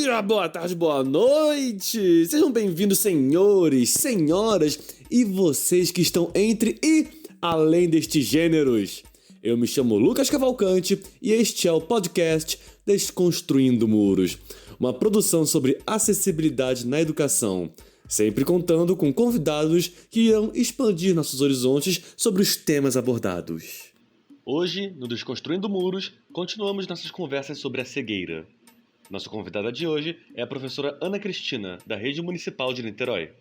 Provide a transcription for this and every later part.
dia, boa tarde, boa noite! Sejam bem-vindos, senhores, senhoras e vocês que estão entre e além destes gêneros. Eu me chamo Lucas Cavalcante e este é o podcast Desconstruindo Muros, uma produção sobre acessibilidade na educação, sempre contando com convidados que irão expandir nossos horizontes sobre os temas abordados. Hoje, no Desconstruindo Muros, continuamos nossas conversas sobre a cegueira. Nossa convidada de hoje é a professora Ana Cristina, da Rede Municipal de Niterói.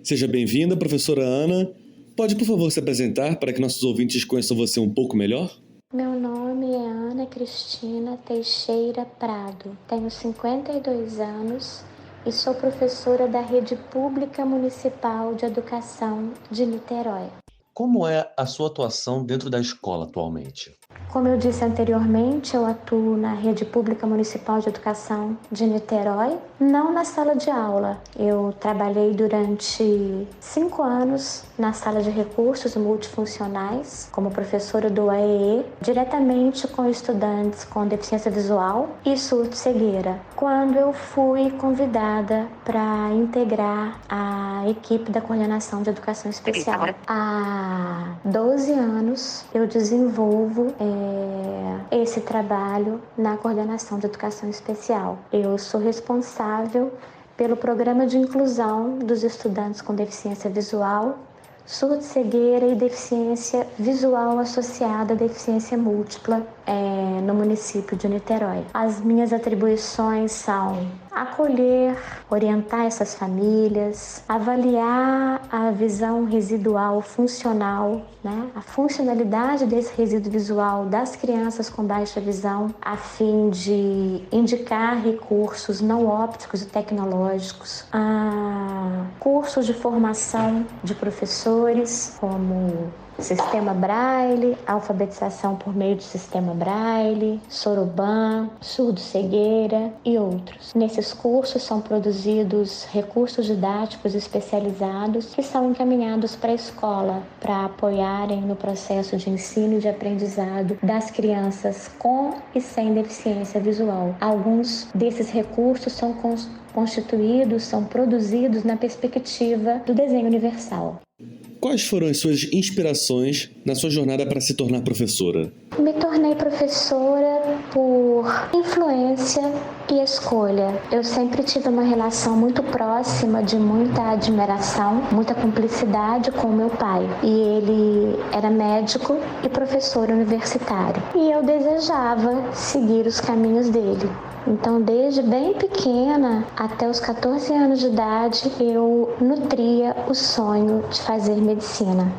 Seja bem-vinda, professora Ana. Pode, por favor, se apresentar para que nossos ouvintes conheçam você um pouco melhor? Meu nome é Ana Cristina Teixeira Prado. Tenho 52 anos e sou professora da Rede Pública Municipal de Educação de Niterói. Como é a sua atuação dentro da escola atualmente? Como eu disse anteriormente, eu atuo na Rede Pública Municipal de Educação de Niterói, não na sala de aula. Eu trabalhei durante 5 anos na sala de recursos multifuncionais, como professora do AEE, diretamente com estudantes com deficiência visual e surdo-cegueira, quando eu fui convidada para integrar a equipe da Coordenação de Educação Especial. Há 12 anos eu desenvolvo esse trabalho na Coordenação de Educação Especial. Eu sou responsável pelo programa de inclusão dos estudantes com deficiência visual, surdo-cegueira e deficiência visual associada à deficiência múltipla no município de Niterói. As minhas atribuições são acolher, orientar essas famílias, avaliar a visão residual funcional, a funcionalidade desse resíduo visual das crianças com baixa visão, a fim de indicar recursos não ópticos e tecnológicos, cursos de formação de professores, como Sistema Braille, alfabetização por meio de Sistema Braille, Soroban, surdo-cegueira e outros. Nesses cursos são produzidos recursos didáticos especializados que são encaminhados para a escola para apoiarem no processo de ensino e de aprendizado das crianças com e sem deficiência visual. Alguns desses recursos são constituídos, são produzidos na perspectiva do desenho universal. Quais foram as suas inspirações na sua jornada para se tornar professora? Me tornei professora por influência e escolha. Eu sempre tive uma relação muito próxima, de muita admiração, muita cumplicidade com meu pai. E ele era médico e professor universitário. E eu desejava seguir os caminhos dele. Então, desde bem pequena, até os 14 anos de idade, eu nutria o sonho de fazer medicina.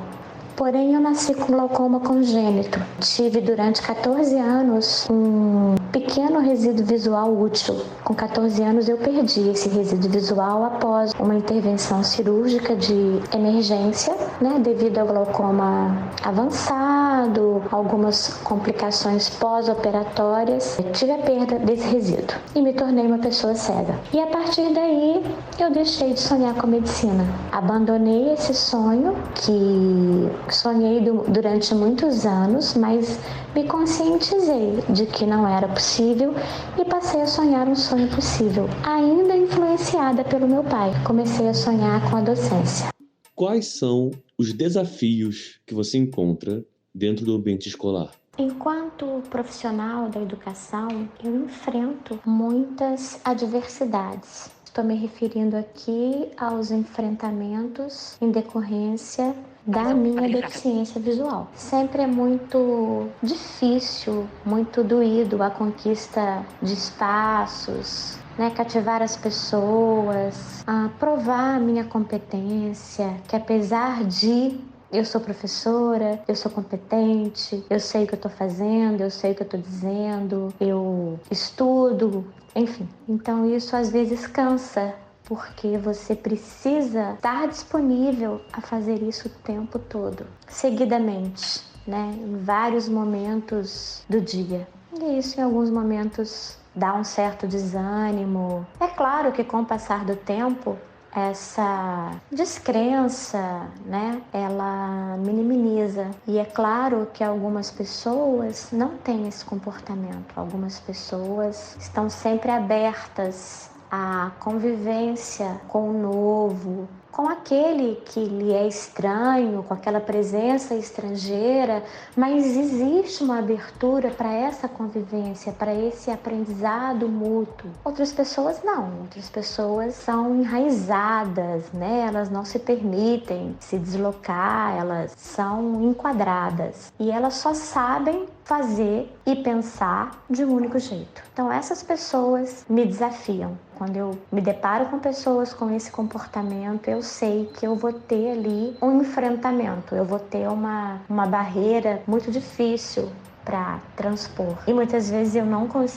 Porém, eu nasci com glaucoma congênito. Tive durante 14 anos um pequeno resíduo visual útil. Com 14 anos eu perdi esse resíduo visual após uma intervenção cirúrgica de emergência, devido ao glaucoma avançado, algumas complicações pós-operatórias. Tive a perda desse resíduo e me tornei uma pessoa cega. E a partir daí eu deixei de sonhar com medicina. Abandonei esse sonho que sonhei durante muitos anos, mas me conscientizei de que não era possível e passei a sonhar um sonho possível, ainda influenciada pelo meu pai. Comecei a sonhar com a docência. Quais são os desafios que você encontra dentro do ambiente escolar? Enquanto profissional da educação, eu enfrento muitas adversidades. Estou me referindo aqui aos enfrentamentos em decorrência da minha deficiência visual. Sempre é muito difícil, muito doído a conquista de espaços, cativar as pessoas, provar a minha competência, que apesar de eu sou professora, eu sou competente, eu sei o que eu estou fazendo, eu sei o que eu estou dizendo, eu estudo, enfim. Então isso às vezes cansa, porque você precisa estar disponível a fazer isso o tempo todo, seguidamente, em vários momentos do dia. E isso em alguns momentos dá um certo desânimo. É claro que com o passar do tempo essa descrença, né, ela minimiza. E é claro que algumas pessoas não têm esse comportamento. Algumas pessoas estão sempre abertas à convivência com o novo, com aquele que lhe é estranho, com aquela presença estrangeira, mas existe uma abertura para essa convivência, para esse aprendizado mútuo. Outras pessoas não, outras pessoas são enraizadas, né? Elas não se permitem se deslocar, elas são enquadradas e elas só sabem fazer e pensar de um único jeito. Então essas pessoas me desafiam. Quando eu me deparo com pessoas com esse comportamento, eu sei que eu vou ter ali um enfrentamento, eu vou ter uma barreira muito difícil para transpor. E muitas vezes eu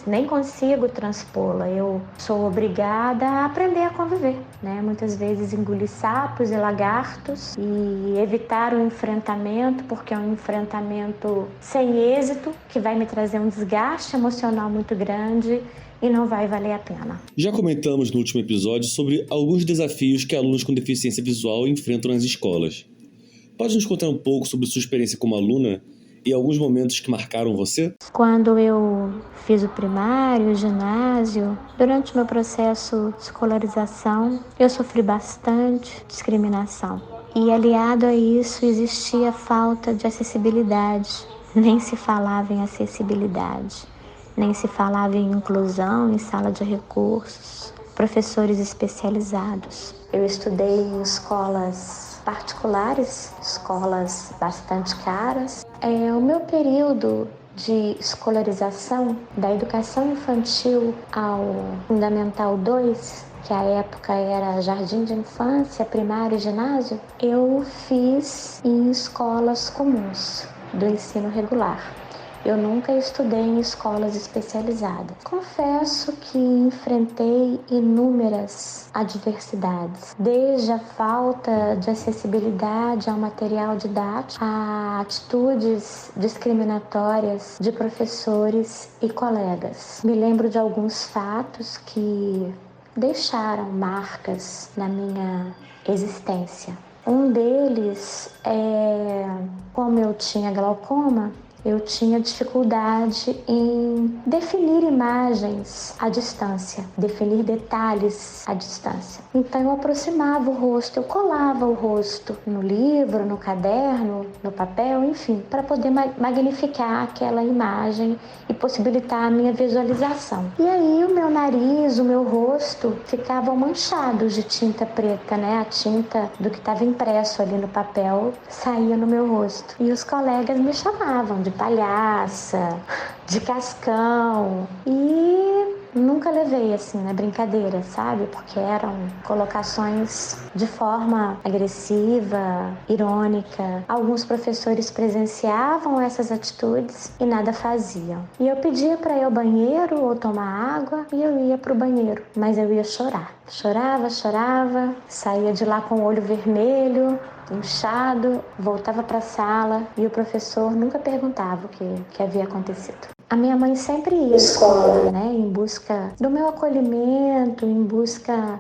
nem consigo transpô-la, eu sou obrigada a aprender a conviver, né? Muitas vezes engolir sapos e lagartos e evitar o enfrentamento, porque é um enfrentamento sem êxito, que vai me trazer um desgaste emocional muito grande e não vai valer a pena. Já comentamos no último episódio sobre alguns desafios que alunos com deficiência visual enfrentam nas escolas. Pode nos contar um pouco sobre sua experiência como aluna e alguns momentos que marcaram você? Quando eu fiz o primário, o ginásio, durante o meu processo de escolarização, eu sofri bastante discriminação. E aliado a isso existia falta de acessibilidade. Nem se falava em acessibilidade, nem se falava em inclusão em sala de recursos, professores especializados. Eu estudei em escolas particulares, escolas bastante caras. O meu período de escolarização da educação infantil ao Fundamental 2, que à época era jardim de infância, primário e ginásio, eu fiz em escolas comuns do ensino regular. Eu nunca estudei em escolas especializadas. Confesso que enfrentei inúmeras adversidades, desde a falta de acessibilidade ao material didático, a atitudes discriminatórias de professores e colegas. Me lembro de alguns fatos que deixaram marcas na minha existência. Um deles é, como eu tinha glaucoma, eu tinha dificuldade em definir imagens à distância, definir detalhes à distância. Então eu aproximava o rosto, eu colava o rosto no livro, no caderno, no papel, enfim, para poder magnificar aquela imagem e possibilitar a minha visualização. E aí o meu nariz, o meu rosto ficavam manchados de tinta preta, né? A tinta do que estava impresso ali no papel saía no meu rosto. E os colegas me chamavam de palhaça, de cascão, e nunca levei assim na brincadeira, sabe? Porque eram colocações de forma agressiva, irônica. Alguns professores presenciavam essas atitudes e nada faziam. E eu pedia para ir ao banheiro ou tomar água e eu ia para o banheiro, mas eu ia chorar. Chorava, saía de lá com o olho vermelho, inchado, voltava para a sala e o professor nunca perguntava o que havia acontecido. A minha mãe sempre ia à escola, né, em busca do meu acolhimento, em busca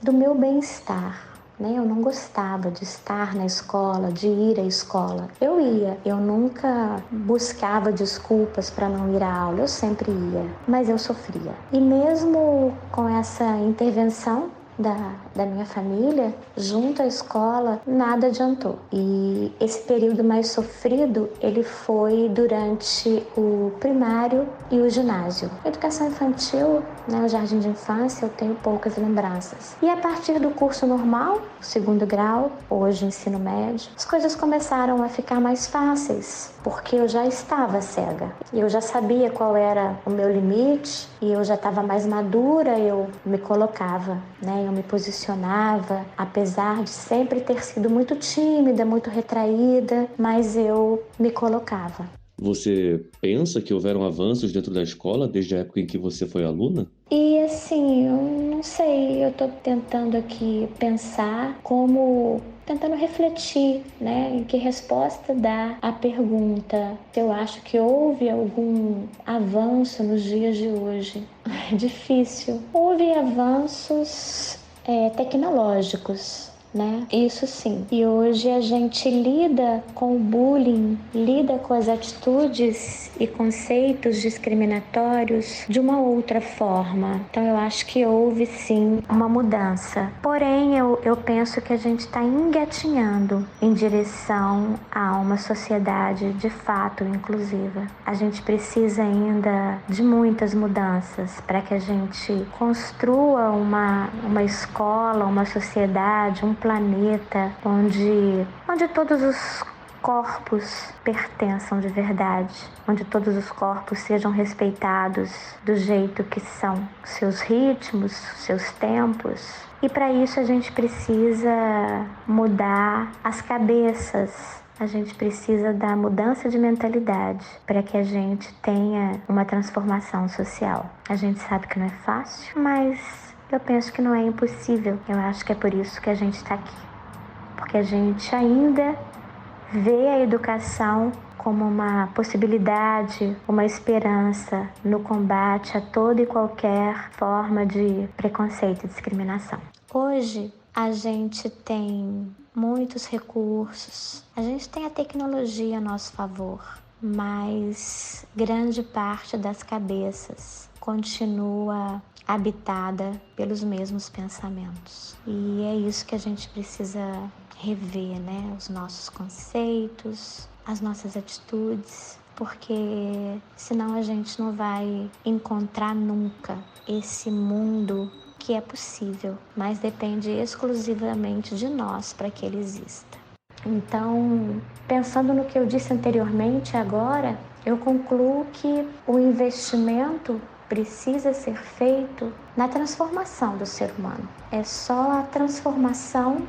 do meu bem-estar. Eu não gostava de estar na escola, de ir à escola. Eu ia, eu nunca buscava desculpas para não ir à aula, eu sempre ia, mas eu sofria. E mesmo com essa intervenção da minha família, junto à escola, nada adiantou. E esse período mais sofrido, ele foi durante o primário e o ginásio. A educação infantil, o jardim de infância, eu tenho poucas lembranças. E a partir do curso normal, segundo grau, hoje ensino médio, as coisas começaram a ficar mais fáceis, porque eu já estava cega. Eu já sabia qual era o meu limite e eu já estava mais madura, eu me colocava, eu me posicionava, apesar de sempre ter sido muito tímida, muito retraída, mas eu me colocava. Você pensa que houveram avanços dentro da escola desde a época em que você foi aluna? E assim, eu não sei, eu tô tentando aqui pensar tentando refletir, em que resposta dar à pergunta. Eu acho que houve algum avanço nos dias de hoje. É difícil. Houve avanços tecnológicos, né? Isso sim. E hoje a gente lida com o bullying, lida com as atitudes e conceitos discriminatórios de uma outra forma. Então eu acho que houve sim uma mudança. Porém, eu penso que a gente está engatinhando em direção a uma sociedade de fato inclusiva. A gente precisa ainda de muitas mudanças para que a gente construa uma escola, uma sociedade, um planeta onde todos os corpos pertençam de verdade, onde todos os corpos sejam respeitados do jeito que são, seus ritmos, seus tempos. E para isso a gente precisa mudar as cabeças. A gente precisa da mudança de mentalidade para que a gente tenha uma transformação social. A gente sabe que não é fácil, mas eu penso que não é impossível. Eu acho que é por isso que a gente está aqui. Porque a gente ainda vê a educação como uma possibilidade, uma esperança no combate a toda e qualquer forma de preconceito e discriminação. Hoje, a gente tem muitos recursos, a gente tem a tecnologia a nosso favor, mas grande parte das cabeças continua habitada pelos mesmos pensamentos. E é isso que a gente precisa rever, né? Os nossos conceitos, as nossas atitudes, porque senão a gente não vai encontrar nunca esse mundo que é possível, mas depende exclusivamente de nós para que ele exista. Então, pensando no que eu disse anteriormente, agora, eu concluo que o investimento precisa ser feito na transformação do ser humano. É só a transformação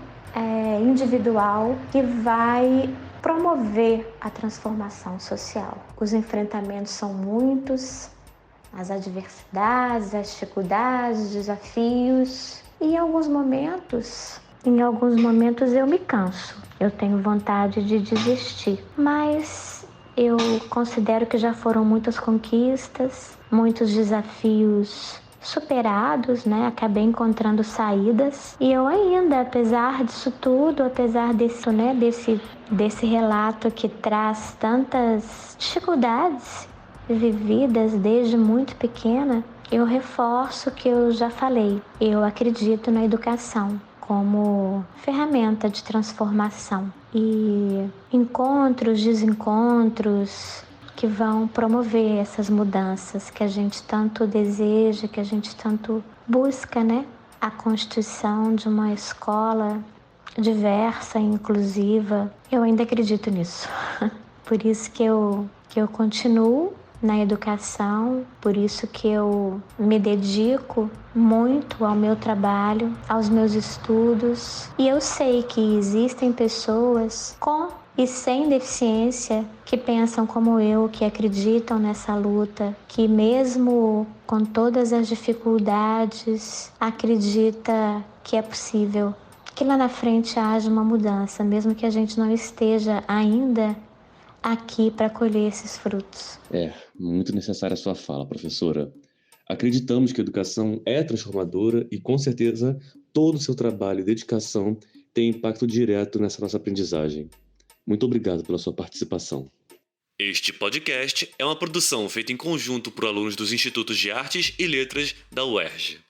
individual que vai promover a transformação social. Os enfrentamentos são muitos, as adversidades, as dificuldades, os desafios, e em alguns momentos eu me canso, eu tenho vontade de desistir, mas eu considero que já foram muitas conquistas, muitos desafios superados, né? Acabei encontrando saídas e eu ainda, apesar disso tudo, apesar desse relato que traz tantas dificuldades vividas desde muito pequena, eu reforço o que eu já falei. Eu acredito na educação como ferramenta de transformação e encontros, desencontros que vão promover essas mudanças que a gente tanto deseja, que a gente tanto busca, né? A constituição de uma escola diversa e inclusiva. Eu ainda acredito nisso. Por isso que eu continuo na educação, por isso que eu me dedico muito ao meu trabalho, aos meus estudos. E eu sei que existem pessoas com e sem deficiência que pensam como eu, que acreditam nessa luta, que mesmo com todas as dificuldades, acredita que é possível, que lá na frente haja uma mudança, mesmo que a gente não esteja ainda aqui para colher esses frutos. Muito necessária a sua fala, professora. Acreditamos que a educação é transformadora e, com certeza, todo o seu trabalho e dedicação tem impacto direto nessa nossa aprendizagem. Muito obrigado pela sua participação. Este podcast é uma produção feita em conjunto por alunos dos Institutos de Artes e Letras da UERJ.